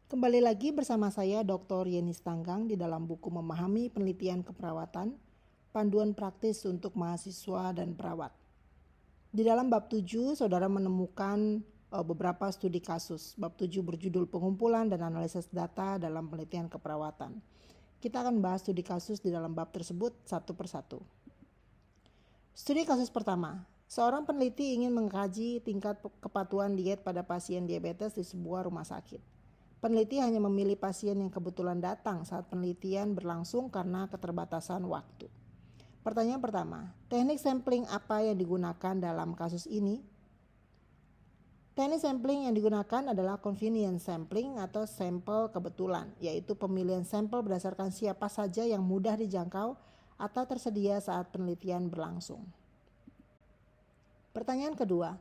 Kembali lagi bersama saya Dr. Yeni Stanggang di dalam buku Memahami Penelitian Keperawatan, Panduan Praktis untuk Mahasiswa dan Perawat. Di dalam bab 7, saudara menemukan beberapa studi kasus. Bab 7 berjudul Pengumpulan dan Analisis Data dalam Penelitian Keperawatan. Kita akan bahas studi kasus di dalam bab tersebut satu persatu. Studi kasus pertama, seorang peneliti ingin mengkaji tingkat kepatuhan diet pada pasien diabetes di sebuah rumah sakit. Peneliti hanya memilih pasien yang kebetulan datang saat penelitian berlangsung karena keterbatasan waktu. Pertanyaan pertama, teknik sampling apa yang digunakan dalam kasus ini? Teknik sampling yang digunakan adalah convenience sampling atau sampel kebetulan, yaitu pemilihan sampel berdasarkan siapa saja yang mudah dijangkau atau tersedia saat penelitian berlangsung. Pertanyaan kedua,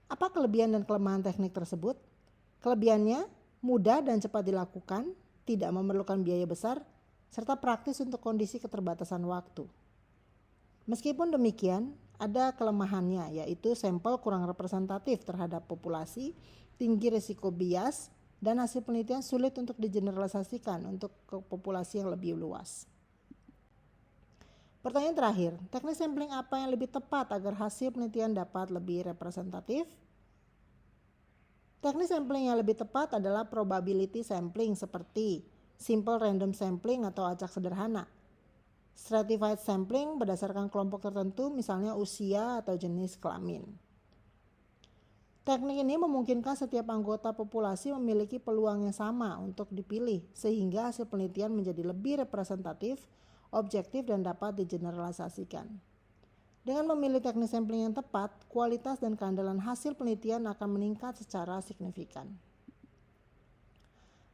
apa kelebihan dan kelemahan teknik tersebut? Kelebihannya, mudah dan cepat dilakukan, tidak memerlukan biaya besar, serta praktis untuk kondisi keterbatasan waktu. Meskipun demikian, ada kelemahannya, yaitu sampel kurang representatif terhadap populasi, tinggi risiko bias, dan hasil penelitian sulit untuk digeneralisasikan untuk ke populasi yang lebih luas. Pertanyaan terakhir, teknik sampling apa yang lebih tepat agar hasil penelitian dapat lebih representatif? Teknik sampling yang lebih tepat adalah probability sampling seperti simple random sampling atau acak sederhana. Stratified sampling berdasarkan kelompok tertentu, misalnya usia atau jenis kelamin. Teknik ini memungkinkan setiap anggota populasi memiliki peluang yang sama untuk dipilih, sehingga hasil penelitian menjadi lebih representatif, objektif, dan dapat digeneralisasikan. Dengan memilih teknik sampling yang tepat, kualitas dan keandalan hasil penelitian akan meningkat secara signifikan.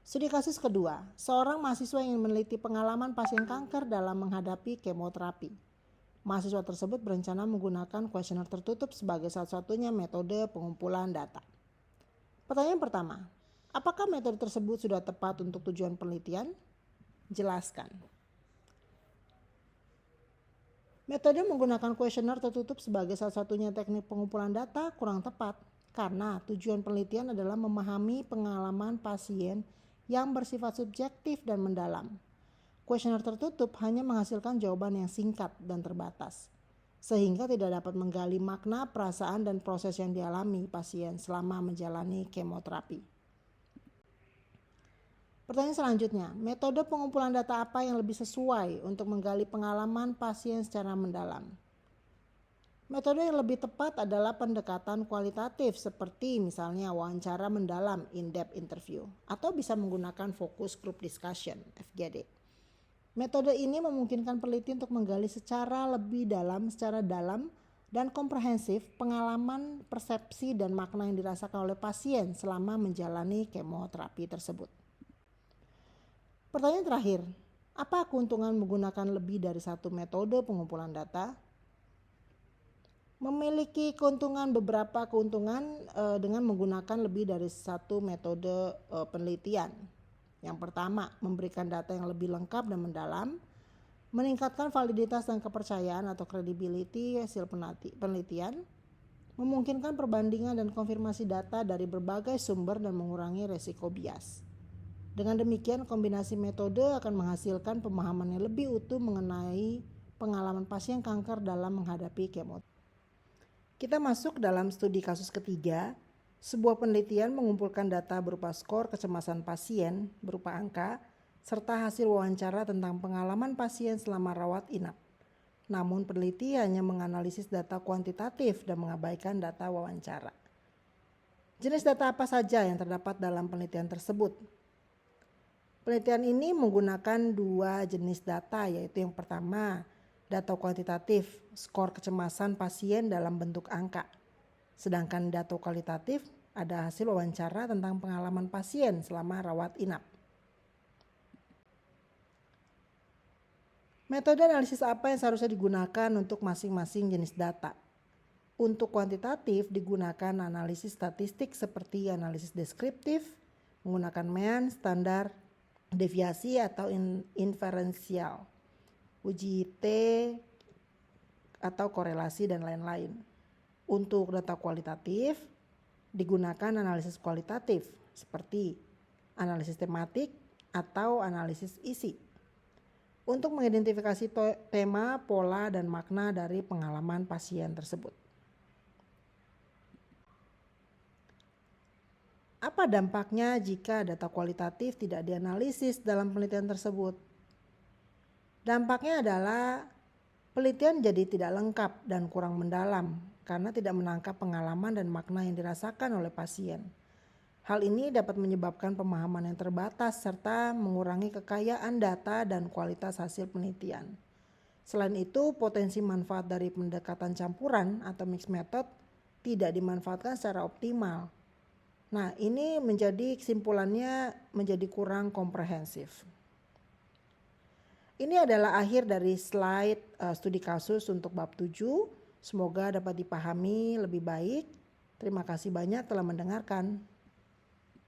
Studi kasus kedua, seorang mahasiswa ingin meneliti pengalaman pasien kanker dalam menghadapi kemoterapi. Mahasiswa tersebut berencana menggunakan kuesioner tertutup sebagai satu-satunya metode pengumpulan data. Pertanyaan pertama, apakah metode tersebut sudah tepat untuk tujuan penelitian? Jelaskan. Metode menggunakan kuesioner tertutup sebagai salah satunya teknik pengumpulan data kurang tepat karena tujuan penelitian adalah memahami pengalaman pasien yang bersifat subjektif dan mendalam. Kuesioner tertutup hanya menghasilkan jawaban yang singkat dan terbatas, sehingga tidak dapat menggali makna, perasaan, dan proses yang dialami pasien selama menjalani kemoterapi. Pertanyaan selanjutnya, metode pengumpulan data apa yang lebih sesuai untuk menggali pengalaman pasien secara mendalam? Metode yang lebih tepat adalah pendekatan kualitatif seperti misalnya wawancara mendalam in-depth interview atau bisa menggunakan focus group discussion (FGD). Metode ini memungkinkan peneliti untuk menggali secara dalam dan komprehensif pengalaman, persepsi, dan makna yang dirasakan oleh pasien selama menjalani kemoterapi tersebut. Pertanyaan terakhir, apa keuntungan menggunakan lebih dari satu metode pengumpulan data? Memiliki beberapa keuntungan dengan menggunakan lebih dari satu metode penelitian. Yang pertama, memberikan data yang lebih lengkap dan mendalam, meningkatkan validitas dan kepercayaan atau credibility hasil penelitian, memungkinkan perbandingan dan konfirmasi data dari berbagai sumber dan mengurangi resiko bias. Dengan demikian, kombinasi metode akan menghasilkan pemahaman yang lebih utuh mengenai pengalaman pasien kanker dalam menghadapi kemoterapi. Kita masuk dalam studi kasus ketiga. Sebuah penelitian mengumpulkan data berupa skor kecemasan pasien berupa angka, serta hasil wawancara tentang pengalaman pasien selama rawat inap. Namun peneliti hanya menganalisis data kuantitatif dan mengabaikan data wawancara. Jenis data apa saja yang terdapat dalam penelitian tersebut? Penelitian ini menggunakan dua jenis data, yaitu yang pertama, data kuantitatif, skor kecemasan pasien dalam bentuk angka. Sedangkan data kualitatif ada hasil wawancara tentang pengalaman pasien selama rawat inap. Metode analisis apa yang seharusnya digunakan untuk masing-masing jenis data? Untuk kuantitatif digunakan analisis statistik seperti analisis deskriptif, menggunakan mean, standar, deviasi atau inferensial, uji T atau korelasi dan lain-lain. Untuk data kualitatif digunakan analisis kualitatif seperti analisis tematik, atau analisis isi. Untuk mengidentifikasi tema, pola, dan makna dari pengalaman pasien tersebut. Apa dampaknya jika data kualitatif tidak dianalisis dalam penelitian tersebut? Dampaknya adalah penelitian jadi tidak lengkap dan kurang mendalam karena tidak menangkap pengalaman dan makna yang dirasakan oleh pasien. Hal ini dapat menyebabkan pemahaman yang terbatas serta mengurangi kekayaan data dan kualitas hasil penelitian. Selain itu, potensi manfaat dari pendekatan campuran atau mixed method tidak dimanfaatkan secara optimal. Nah, ini menjadi kesimpulannya menjadi kurang komprehensif. Ini adalah akhir dari slide studi kasus untuk bab 7. Semoga dapat dipahami lebih baik. Terima kasih banyak telah mendengarkan.